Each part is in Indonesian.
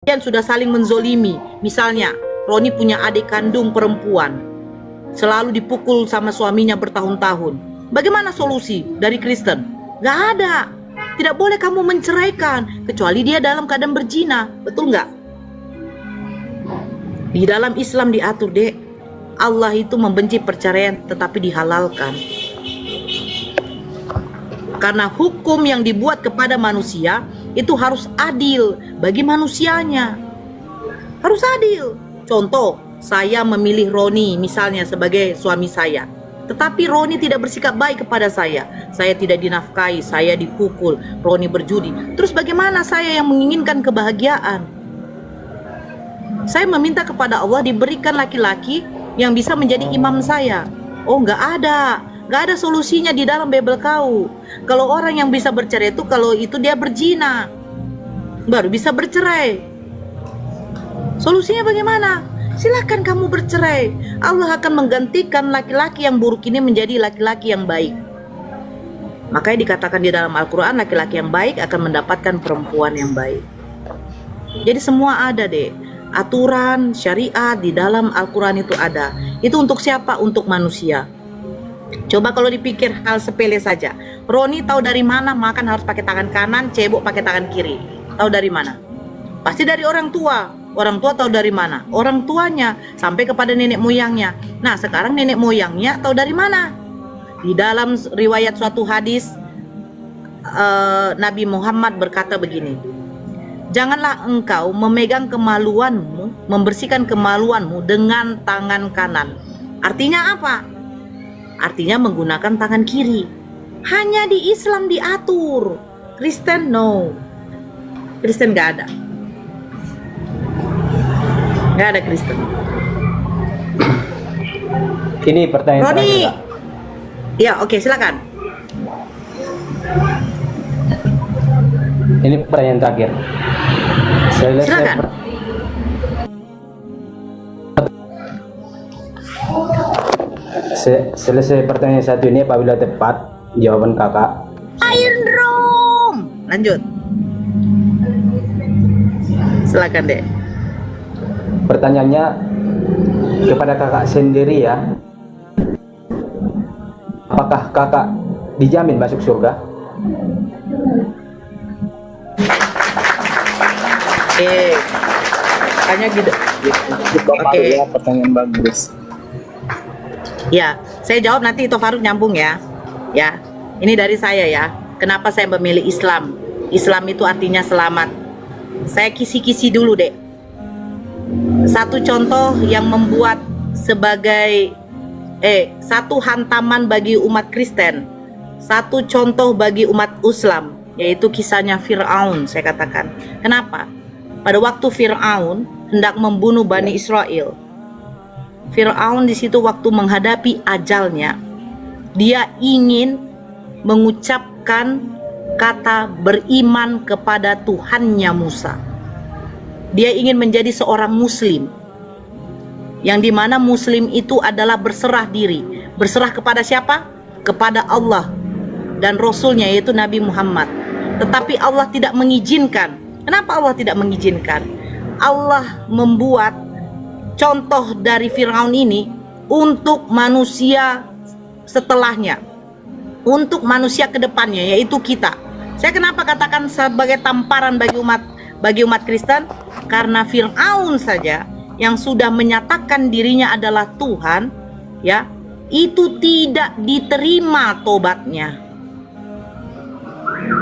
Kalian sudah saling menzolimi. Misalnya, Roni punya adik kandung perempuan, selalu dipukul sama suaminya bertahun-tahun. Bagaimana solusi dari Kristen? Gak ada. Tidak boleh kamu menceraikan, kecuali dia dalam keadaan berzina. Betul nggak? Di dalam Islam diatur, dek. Allah itu membenci perceraian, tetapi dihalalkan. Karena hukum yang dibuat kepada manusia itu harus adil bagi manusianya. Harus adil. Contoh, saya memilih Roni misalnya sebagai suami saya. Tetapi Roni tidak bersikap baik kepada saya. Saya tidak dinafkahi, saya dipukul, Roni berjudi. Terus bagaimana saya yang menginginkan kebahagiaan? Saya meminta kepada Allah diberikan laki-laki yang bisa menjadi imam saya. Oh, nggak ada solusinya di dalam Bible kau. Kalau orang yang bisa bercerai itu kalau itu dia berzina, baru bisa bercerai. Solusinya bagaimana? Silahkan kamu bercerai. Allah akan menggantikan laki-laki yang buruk ini menjadi laki-laki yang baik. Makanya dikatakan di dalam Al-Quran, laki-laki yang baik akan mendapatkan perempuan yang baik. Jadi semua ada, deh. Aturan syariat di dalam Al-Quran itu ada. Itu untuk siapa? Untuk manusia. Coba kalau dipikir hal sepele saja. Roni tahu dari mana makan harus pakai tangan kanan, cebok pakai tangan kiri. Tahu dari mana? Pasti dari orang tua. Orang tua tahu dari mana? Orang tuanya sampai kepada nenek moyangnya. Nah, sekarang nenek moyangnya tahu dari mana? Di dalam riwayat suatu hadis, Nabi Muhammad berkata begini. Janganlah engkau memegang kemaluanmu, membersihkan kemaluanmu dengan tangan kanan. Artinya apa? Artinya menggunakan tangan kiri. Hanya di Islam diatur. Kristen no. Kristen gak ada. Gak ada Kristen. Ini pertanyaan Roni. terakhir. Ya, oke, silakan. Ini pertanyaan terakhir. Silakan. Selesai pertanyaan satu ini, apabila tepat jawaban kakak, Iron Room. Lanjut. Silakan, dek. pertanyaannya kepada kakak sendiri ya. Apakah kakak dijamin masuk surga? Hanya gitu. Oke. Ya, pertanyaan bagus. Ya, saya jawab nanti itu Faruk nyambung ya. Ya, ini dari saya ya. Kenapa saya memilih Islam? Islam itu artinya selamat. Saya kisi-kisi dulu, dek. Satu contoh yang membuat sebagai satu hantaman bagi umat Kristen, satu contoh bagi umat Islam, yaitu kisahnya Fir'aun. Saya katakan, kenapa? Pada waktu Fir'aun hendak membunuh Bani Israel, Fir'aun di situ waktu menghadapi ajalnya, dia ingin mengucapkan kata beriman kepada Tuhannya Musa. Dia ingin menjadi seorang muslim, yang dimana muslim itu adalah berserah diri. Berserah kepada siapa? Kepada Allah dan Rasulnya, yaitu Nabi Muhammad. Tetapi Allah tidak mengizinkan. Kenapa Allah tidak mengizinkan? Allah membuat contoh dari Fir'aun ini untuk manusia setelahnya, untuk manusia kedepannya, yaitu kita. Saya kenapa katakan sebagai tamparan bagi umat Kristen? Karena Fir'aun saja yang sudah menyatakan dirinya adalah Tuhan, ya, itu tidak diterima tobatnya,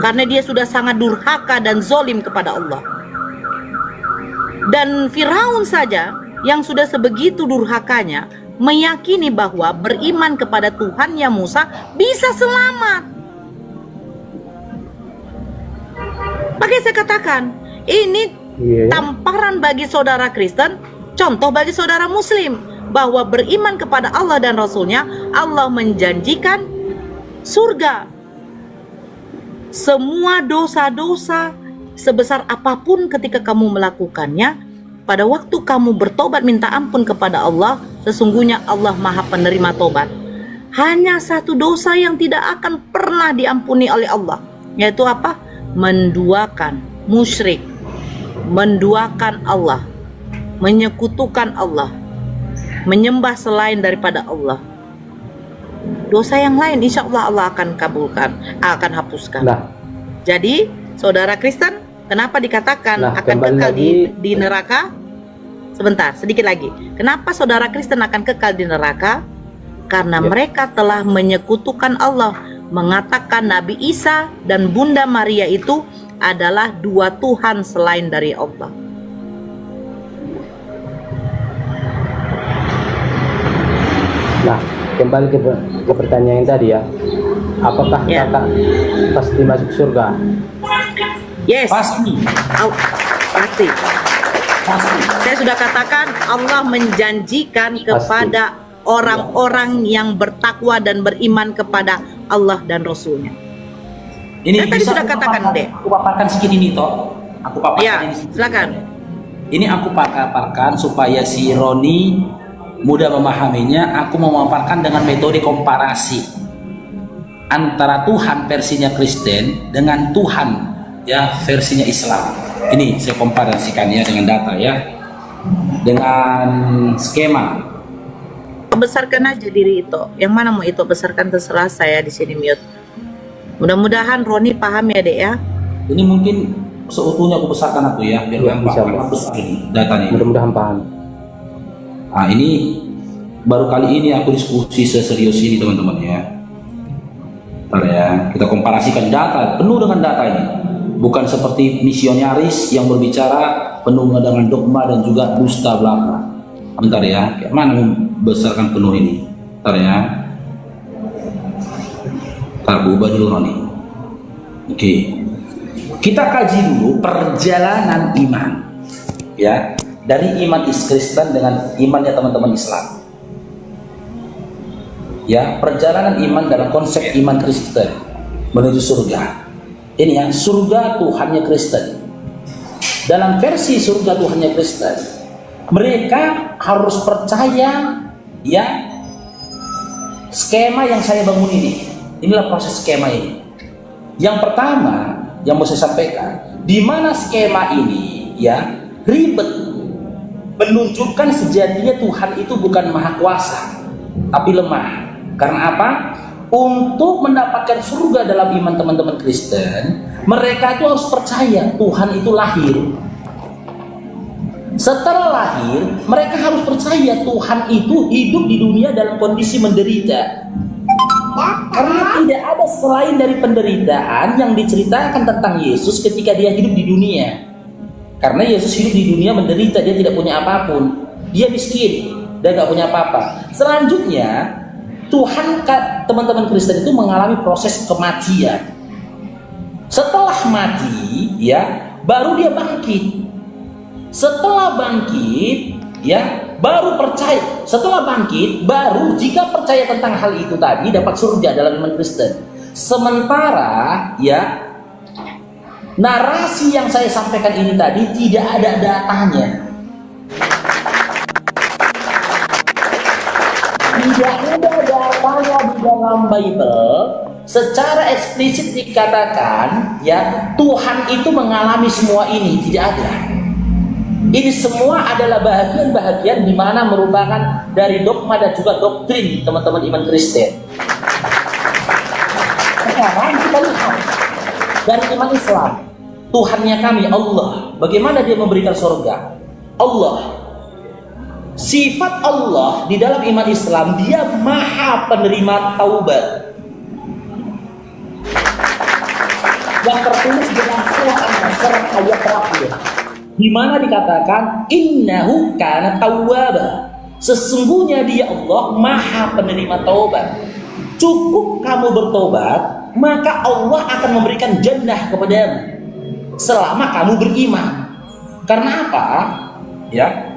karena dia sudah sangat durhaka dan zolim kepada Allah. Dan Fir'aun saja yang sudah sebegitu durhakanya meyakini bahwa beriman kepada Tuhannya Musa bisa selamat. Makanya saya katakan, ini tamparan bagi saudara Kristen, contoh bagi saudara Muslim, bahwa beriman kepada Allah dan Rasulnya, Allah menjanjikan surga. Semua dosa-dosa sebesar apapun ketika kamu melakukannya, pada waktu kamu bertobat minta ampun kepada Allah, sesungguhnya Allah Maha Penerima tobat. Hanya satu dosa yang tidak akan pernah diampuni oleh Allah, yaitu apa? Menduakan, musyrik. menduakan Allah, menyekutukan Allah, menyembah selain daripada Allah, dosa yang lain insya Allah Allah akan kabulkan, akan hapuskan. Nah, Jadi saudara Kristen, kenapa dikatakan Nah, akan kembali kekal lagi. di neraka? Sebentar, sedikit lagi. Kenapa saudara Kristen akan kekal di neraka? Karena Ya. mereka telah menyekutukan Allah, mengatakan Nabi Isa dan Bunda Maria itu adalah dua Tuhan selain dari Allah. nah, kembali ke pertanyaan yang tadi ya. Apakah Ya. kakak pasti masuk surga? Yes, Pasti, pasti. pasti. Saya sudah katakan Allah menjanjikan kepada orang-orang yang bertakwa dan beriman kepada Allah dan Rasulnya. Ini Saya tadi bisa sudah katakan, Dek. Aku paparkan sedikit ini toh. Aku paparkan Ya, ini sedikit. silakan. Ini aku paparkan supaya si Roni mudah memahaminya. Aku mau memaparkan dengan metode komparasi antara Tuhan versinya Kristen dengan Tuhan ya versinya Islam. Ini saya komparasikan ya dengan data ya, dengan skema. Besarkan aja diri itu. Yang mana mau itu besarkan terserah, saya di sini mute. Mudah-mudahan Roni paham ya, Dek ya. Ini mungkin seutuhnya aku besarkan aku ya biar Ya, kalian bisa, paham Pak. besar ini datanya. Mudah-mudahan paham. Nah ini baru kali ini aku diskusi seserius ini teman-teman ya. Bentar ya, kita komparasikan data, penuh dengan data ini. Bukan seperti misionaris yang berbicara penuh dengan dogma dan juga dusta belaka. Bentar ya, kayak mana membesarkan penuh ini? Bentar ya. Bentar, ubah dulu Roni. Oke. Kita kaji dulu perjalanan iman. Ya, dari iman Kristen dengan imannya teman-teman Islam. Ya, perjalanan iman dalam konsep iman Kristen menuju surga. Ini ya, surga Tuhannya Kristen. Dalam versi surga Tuhannya Kristen, mereka harus percaya ya skema yang saya bangun ini. Inilah proses skema ini. Yang pertama yang mau saya sampaikan, di mana skema ini ya ribet, menunjukkan sejatinya Tuhan itu bukan maha kuasa, tapi lemah. Karena apa? Untuk mendapatkan surga dalam iman teman-teman Kristen, mereka itu harus percaya Tuhan itu lahir. Setelah lahir, mereka harus percaya Tuhan itu hidup di dunia dalam kondisi menderita. Karena tidak ada selain dari penderitaan yang diceritakan tentang Yesus ketika dia hidup di dunia. Karena Yesus hidup di dunia menderita, dia tidak punya apapun. Dia miskin, dia nggak punya apa-apa. Selanjutnya, Tuhan, teman-teman Kristen itu mengalami proses kematian. Setelah mati, ya, baru dia bangkit. Setelah bangkit, ya, baru percaya. Setelah bangkit, baru jika percaya tentang hal itu tadi dapat surga dalam iman Kristen. Sementara, ya, narasi yang saya sampaikan ini tadi tidak ada datanya. Tidak ada datanya di dalam Bible secara eksplisit dikatakan ya Tuhan itu mengalami semua ini, tidak ada. Ini semua adalah bahagian-bahagian di mana merupakan dari dogma dan juga doktrin teman-teman iman Kristen. Sekarang kita lihat dari iman Islam, Tuhannya kami Allah, bagaimana dia memberikan surga? Allah. Sifat Allah di dalam iman Islam, dia maha penerima taubat. Yang tertulis dalam surah An-Nasr ayat terakhir, di mana dikatakan innahu kana tawwaba. Sesungguhnya dia Allah maha penerima taubat. Cukup kamu bertobat, maka Allah akan memberikan jannah kepadamu selama kamu beriman. Karena apa? Ya.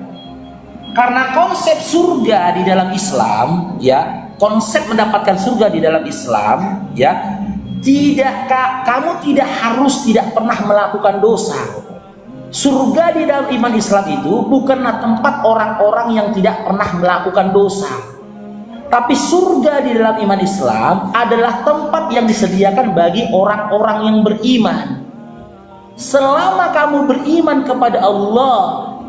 Karena konsep surga di dalam Islam, ya, konsep mendapatkan surga di dalam Islam, ya, kamu tidak harus tidak pernah melakukan dosa. Surga di dalam iman Islam itu bukanlah tempat orang-orang yang tidak pernah melakukan dosa. Tapi surga di dalam iman Islam adalah tempat yang disediakan bagi orang-orang yang beriman. Selama kamu beriman kepada Allah,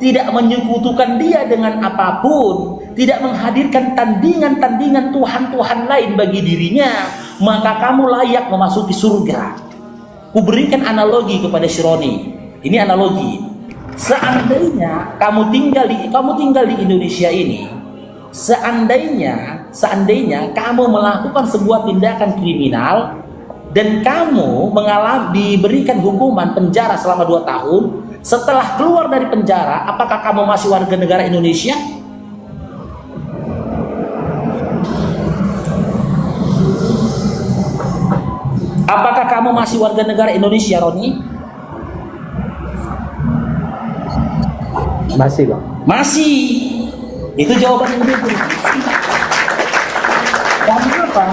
tidak menyekutukan Dia dengan apapun, tidak menghadirkan tandingan-tandingan Tuhan-Tuhan lain bagi dirinya, maka kamu layak memasuki surga. Kuberikan analogi kepada Shironi. Ini analogi. Seandainya kamu tinggal di Indonesia ini, seandainya kamu melakukan sebuah tindakan kriminal dan kamu diberikan hukuman penjara selama 2 tahun, setelah keluar dari penjara, apakah kamu masih warga negara Indonesia? Apakah kamu masih warga negara Indonesia, Roni? Masih, Bang. Masih. Itu jawaban yang betul. Karena apa?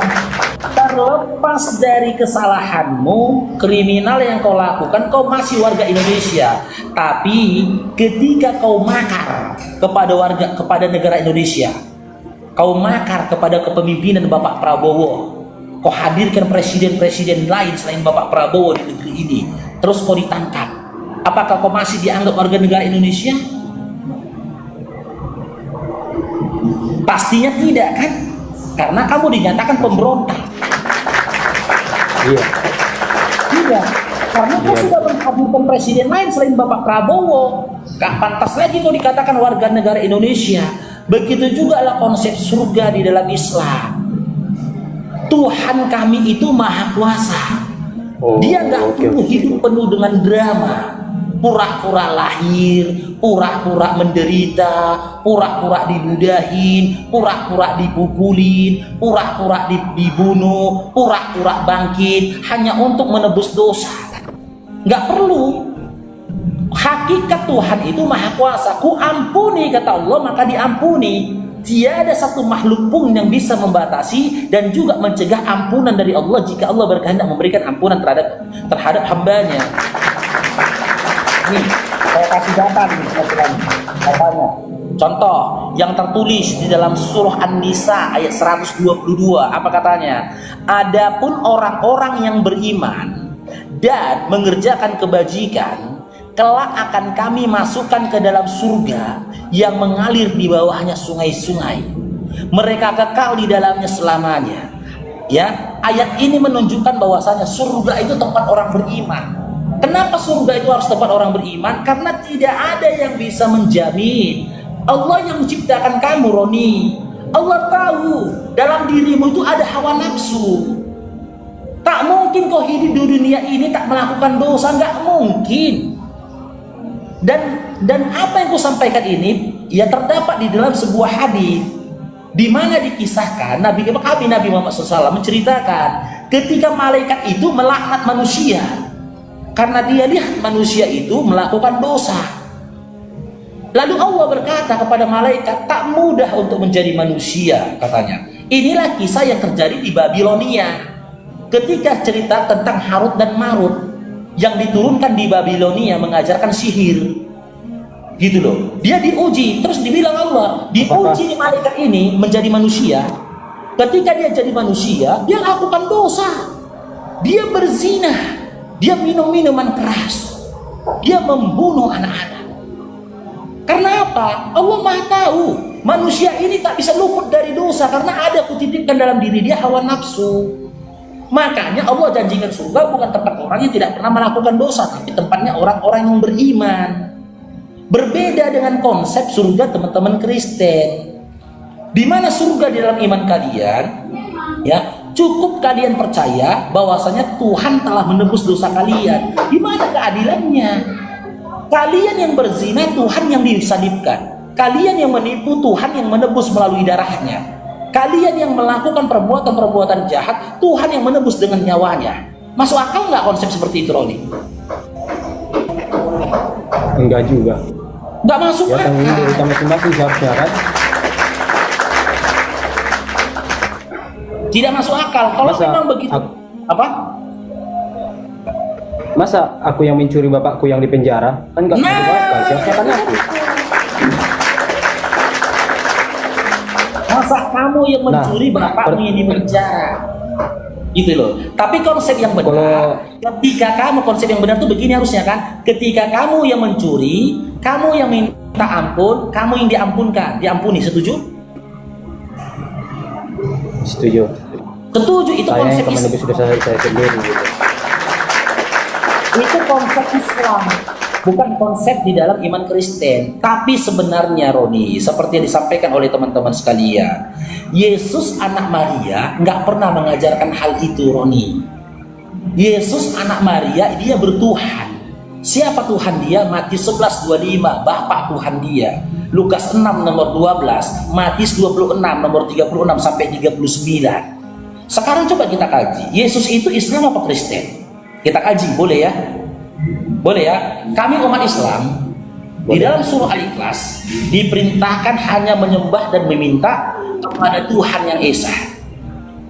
Terlepas dari kesalahanmu, kriminal yang kau lakukan, kau masih warga Indonesia. Tapi ketika kau makar kepada negara Indonesia, kau makar kepada kepemimpinan Bapak Prabowo, kau hadirkan presiden-presiden lain selain Bapak Prabowo di negeri ini, terus kau ditangkap, apakah kau masih dianggap warga negara Indonesia? Pastinya tidak, kan? Karena kamu dinyatakan pemberontak. Iya. Tidak, karena kau sudah menghadirkan presiden lain selain Bapak Prabowo. Gak pantas lagi kau dikatakan warga negara Indonesia. Begitu juga lah konsep surga di dalam Islam. Tuhan kami itu maha kuasa. Dia gak perlu hidup penuh dengan drama, pura-pura lahir, pura-pura menderita, pura-pura diludahin, pura-pura dipukulin, pura-pura dibunuh, pura-pura bangkit hanya untuk menebus dosa. Nggak perlu. Hakikat Tuhan itu maha kuasa. Ku ampuni, kata Allah, maka diampuni. Tiada satu makhluk pun yang bisa membatasi dan juga mencegah ampunan dari Allah jika Allah berkehendak memberikan ampunan terhadap hambanya. Nih, saya kasih data nih, katanya. Contoh yang tertulis di dalam surah An-Nisa ayat 122, apa katanya? Adapun orang-orang yang beriman dan mengerjakan kebajikan, kelak akan kami masukkan ke dalam surga yang mengalir di bawahnya sungai-sungai. Mereka kekal di dalamnya selamanya. Ya, ayat ini menunjukkan bahwasanya surga itu tempat orang beriman. Kenapa surga itu harus tempat orang beriman? Karena tidak ada yang bisa menjamin. Allah yang menciptakan kamu, Roni. Allah tahu dalam dirimu itu ada hawa nafsu. Tak mungkin kau hidup di dunia ini tak melakukan dosa, nggak mungkin. Dan apa yang kau sampaikan ini ya terdapat di dalam sebuah hadis di mana dikisahkan Nabi Muhammad SAW menceritakan ketika malaikat itu melaknat manusia karena dia lihat manusia itu melakukan dosa. Lalu Allah berkata kepada malaikat, tak mudah untuk menjadi manusia, katanya. Inilah kisah yang terjadi di Babilonia ketika cerita tentang Harut dan Marut yang diturunkan di Babilonia mengajarkan sihir. Gitu loh. Dia diuji, terus dibilang Allah, diuji malaikat ini menjadi manusia. Ketika dia jadi manusia, dia lakukan dosa. Dia berzina. Dia minum minuman keras. Dia membunuh anak-anak. Karena apa? Allah Maha tahu. Manusia ini tak bisa luput dari dosa karena ada kutitipkan dalam diri dia hawa nafsu. Makanya Allah janjikan surga bukan tempat orang yang tidak pernah melakukan dosa, tapi tempatnya orang-orang yang beriman. Berbeda dengan konsep surga teman-teman Kristen. Di mana surga di dalam iman kalian, ya, cukup kalian percaya bahwasanya Tuhan telah menebus dosa kalian. Di mana keadilannya? Kalian yang berzina, Tuhan yang disalibkan. Kalian yang menipu, Tuhan yang menebus melalui darahnya. Kalian yang melakukan perbuatan-perbuatan jahat, Tuhan yang menebus dengan nyawanya. Masuk akal nggak konsep seperti itu, Roni? Enggak juga. Nggak masuk Ya, akal. tanggung jawab kita masing-masing seharusnya, kan? Tidak masuk akal. Kalau Masa memang begitu, apa? Masa aku yang mencuri bapakku yang di penjara? Kan nggak masuk akal. Siapa kan aku? Masa kamu yang mencuri bapakmu yang di penjara? gitu loh. Tapi konsep yang benar, ketika kamu konsep yang benar tuh begini harusnya kan, ketika kamu yang mencuri, kamu yang minta ampun, kamu yang diampuni, setuju? Setuju. Setuju, itu Saya konsep yang kemarin Islam. sudah saya sendiri gitu. Itu konsep Islam, bukan konsep di dalam iman Kristen. Tapi sebenarnya Roni, seperti yang disampaikan oleh teman-teman sekalian, Yesus anak Maria nggak pernah mengajarkan hal itu, Roni. Yesus anak Maria, dia bertuhan. Siapa Tuhan dia? Matius 11:25, Bapak Tuhan dia. Lukas 6 nomor 12, Matius 26 nomor 36 sampai 39. Sekarang coba kita kaji, Yesus itu Islam apa Kristen? Kita kaji, boleh ya? Boleh ya? Kami umat Islam di dalam surah Al-Ikhlas diperintahkan hanya menyembah dan meminta kepada Tuhan yang Esa.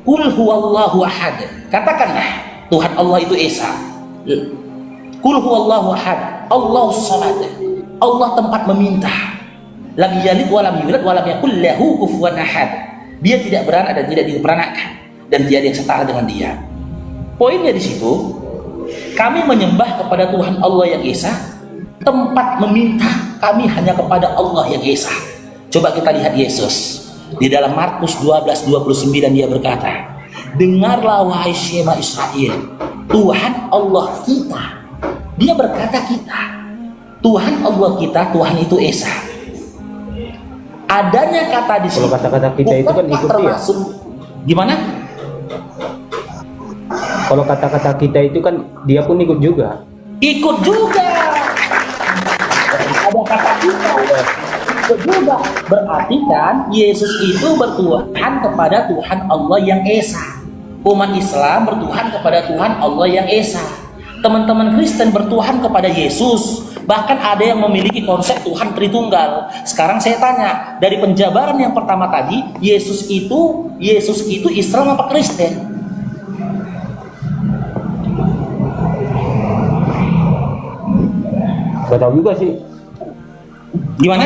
Qul huwallahu ahad. Katakanlah Tuhan Allah itu Esa. Qul huwallahu ahad, Allahus samad. Allah tempat meminta. Lam yalid wa lam yulad wa lam yakul lahu kufuwan ahad. Dia tidak beranak dan tidak diperanakan, dan tiada yang setara dengan dia. Poinnya di situ, kami menyembah kepada Tuhan Allah yang Esa, tempat meminta kami hanya kepada Allah yang Esa. Coba kita lihat Yesus di dalam Markus 12:29, dia berkata, dengarlah wahai Shema Israel, Tuhan Allah kita. Dia berkata kita, Tuhan Allah kita, Tuhan itu Esa. Adanya kata di sini. Kalau kata-kata kita itu kan ikut dia. Gimana? Kalau kata-kata kita itu kan dia pun ikut juga. Ikut juga. Ada kata kita. Ikut juga. Berarti kan Yesus itu bertuhan kepada Tuhan Allah yang Esa. Umat Islam bertuhan kepada Tuhan Allah yang Esa. Teman-teman Kristen bertuhan kepada Yesus. Bahkan ada yang memiliki konsep Tuhan Tritunggal. Sekarang saya tanya, dari penjabaran yang pertama tadi, Yesus itu Islam apa Kristen? Gak tahu juga sih. Gimana?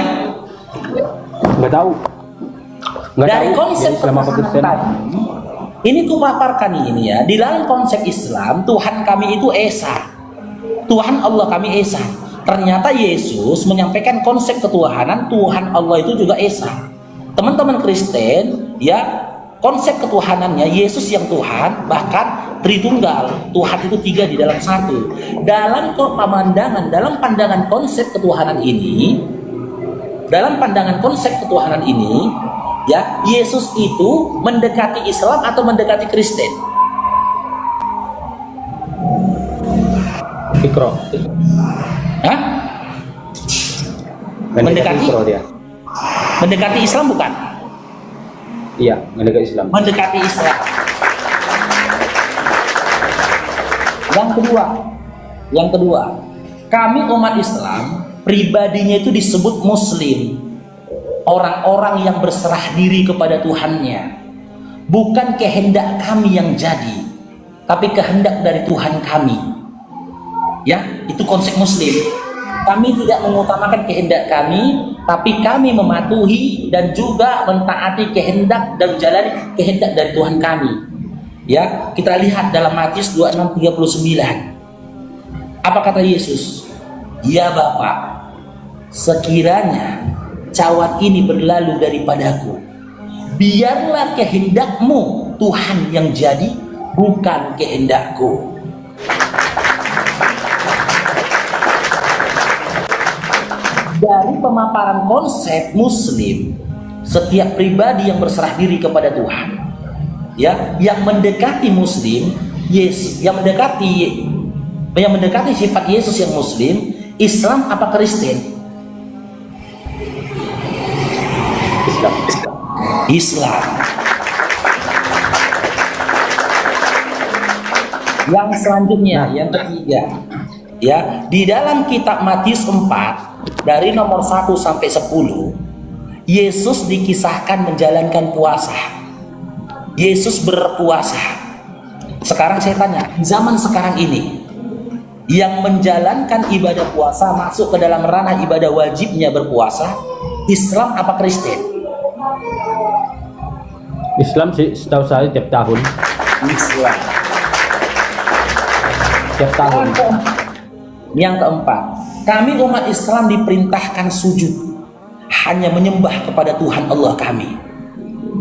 Gak tahu. Dari konsep Islam apa Kristen? tadi, ini kupaparkan ini ya. Di dalam konsep Islam, Tuhan kami itu Esa. Tuhan Allah kami Esa. Ternyata Yesus menyampaikan konsep ketuhanan, Tuhan Allah itu juga Esa. Teman-teman Kristen, ya, konsep ketuhanannya Yesus yang Tuhan, bahkan Tritunggal. Tuhan itu tiga di dalam satu. Dalam pandangan konsep ketuhanan ini, ya, Yesus itu mendekati Islam atau mendekati Kristen? Ikro. Hah? Mendekati Ikro dia. Mendekati Islam bukan? Iya, mendekati Islam. Mendekati Islam. Yang kedua, kami umat Islam pribadinya itu disebut Muslim. Orang-orang yang berserah diri kepada Tuhannya. Bukan kehendak kami yang jadi, tapi kehendak dari Tuhan kami. Ya, itu konsep Muslim. Kami tidak mengutamakan kehendak kami, tapi kami mematuhi dan juga mentaati kehendak dan menjalani kehendak dari Tuhan kami. Ya, kita lihat dalam Matius 26:39. Apa kata Yesus? Ya Bapa, sekiranya cawan ini berlalu daripadaku, biarlah kehendakmu Tuhan yang jadi, bukan kehendakku. Dari pemaparan konsep Muslim, setiap pribadi yang berserah diri kepada Tuhan, ya, yang mendekati Muslim, yang mendekati sifat Yesus yang Muslim, Islam apa Kristen? Islam. Yang selanjutnya, yang ketiga, ya, di dalam kitab Matius 4 dari nomor 1 sampai 10, Yesus dikisahkan menjalankan puasa. Yesus berpuasa. Sekarang saya tanya, zaman sekarang ini yang menjalankan ibadah puasa masuk ke dalam ranah ibadah wajibnya berpuasa, Islam apa Kristen? Islam sih, setahu saya tiap tahun. Islam. Tiap tahun. Yang keempat, kami umat Islam diperintahkan sujud, hanya menyembah kepada Tuhan Allah kami.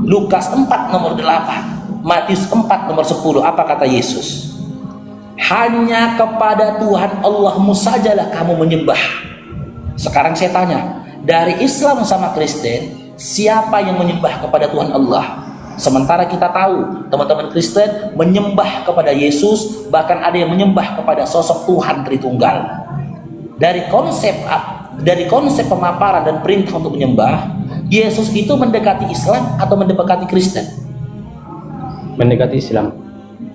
Lukas 4 nomor 8, Matius 4 nomor 10, apa kata Yesus? Hanya kepada Tuhan Allahmu sajalah kamu menyembah. Sekarang saya tanya, dari Islam sama Kristen, siapa yang menyembah kepada Tuhan Allah? Sementara kita tahu teman-teman Kristen menyembah kepada Yesus, bahkan ada yang menyembah kepada sosok Tuhan Tritunggal. Dari konsep pemaparan dan perintah untuk menyembah, Yesus itu mendekati Islam atau mendekati Kristen? Mendekati Islam.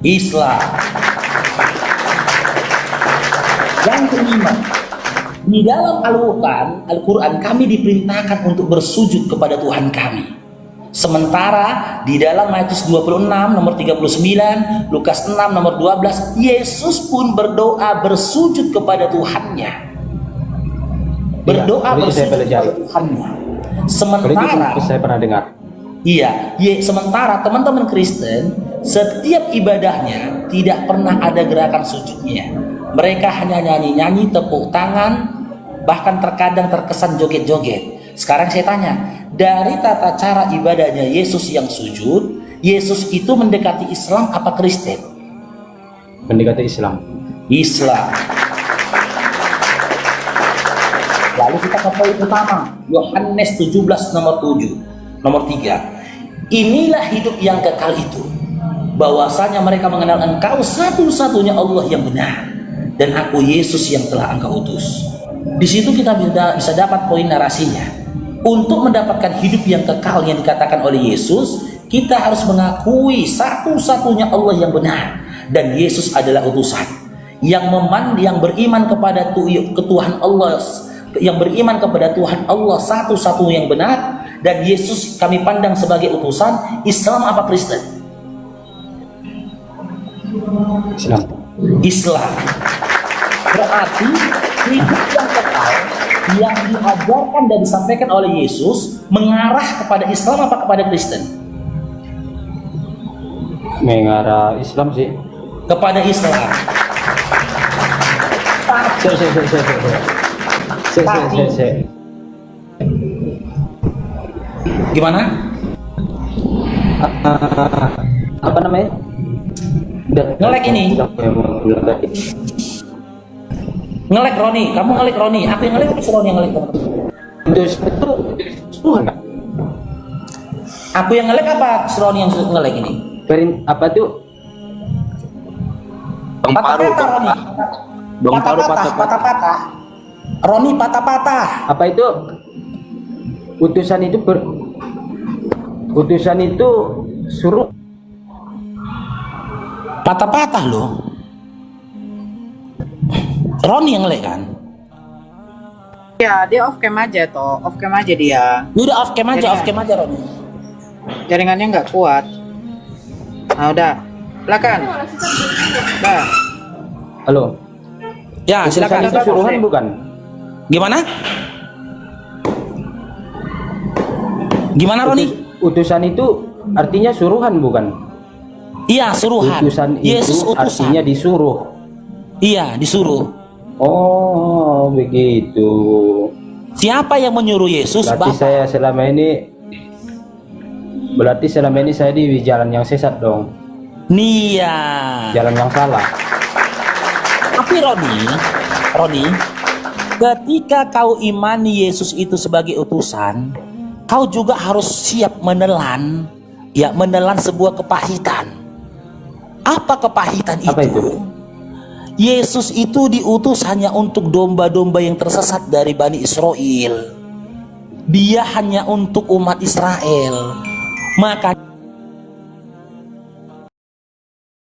Islam. Yang kelima, di dalam Al-Quran kami diperintahkan untuk bersujud kepada Tuhan kami. Sementara di dalam Matius 26 nomor 39, Lukas 6 nomor 12, Yesus pun berdoa bersujud kepada Tuhannya. Berdoa bersujud kepada Tuhannya. Sementara saya pernah dengar. Iya, sementara teman-teman Kristen setiap ibadahnya tidak pernah ada gerakan sujudnya. Mereka hanya nyanyi-nyanyi, tepuk tangan, bahkan terkadang terkesan joget-joget. Sekarang saya tanya, dari tata cara ibadahnya Yesus yang sujud, Yesus itu mendekati Islam apa Kristen? Mendekati Islam. Islam. Lalu kita ke poin utama, Yohanes 17 nomor 7, nomor 3. Inilah hidup yang kekal itu, bahwasanya mereka mengenal Engkau satu-satunya Allah yang benar, dan Aku Yesus yang telah Engkau utus. Di situ kita bisa dapat poin narasinya. Untuk mendapatkan hidup yang kekal yang dikatakan oleh Yesus, kita harus mengakui satu-satunya Allah yang benar, dan Yesus adalah utusan. Yang beriman kepada Tuhan Allah, yang beriman kepada Tuhan Allah satu-satunya yang benar, dan Yesus kami pandang sebagai utusan. Islam apa Kristen? Islam. Islam. Berarti hidup yang kekal yang diajarkan dan disampaikan oleh Yesus mengarah kepada Islam apa kepada Kristen? Mengarah Islam sih. Kepada Islam. Gimana? Apa namanya? Ngelek ini. Ngelek Roni, kamu ngelek Roni. Aku yang ngelek, si Roni yang ngelek. Itu Tuhan. Aku yang ngelek apa si Roni yang ngelek ini? Apa tuh? Patah-patah Roni. Patah-patah. Roni patah-patah. Apa itu? Utusan itu suruh. Patah-patah loh. Roni yang ngelek kan? Ya, dia off cam aja toh, off cam aja dia. Udah off cam aja Roni. Jaringannya nggak kuat. Nah udah, silakan. Nah, Halo. Ya silakan. Itu suruhan bukan? Gimana? Gimana Roni? Utusan itu artinya suruhan bukan? Iya suruhan. Utusan Yesus itu utusan. artinya disuruh. Iya disuruh. Oh begitu. Siapa yang menyuruh Yesus? Berarti selama ini saya di jalan yang sesat dong. Nia. Jalan yang salah. Tapi Roni, ketika kau imani Yesus itu sebagai utusan, kau juga harus siap menelan sebuah kepahitan. Apa kepahitan itu? Apa itu? Yesus itu diutus hanya untuk domba-domba yang tersesat dari Bani Israel. Dia hanya untuk umat Israel. Maka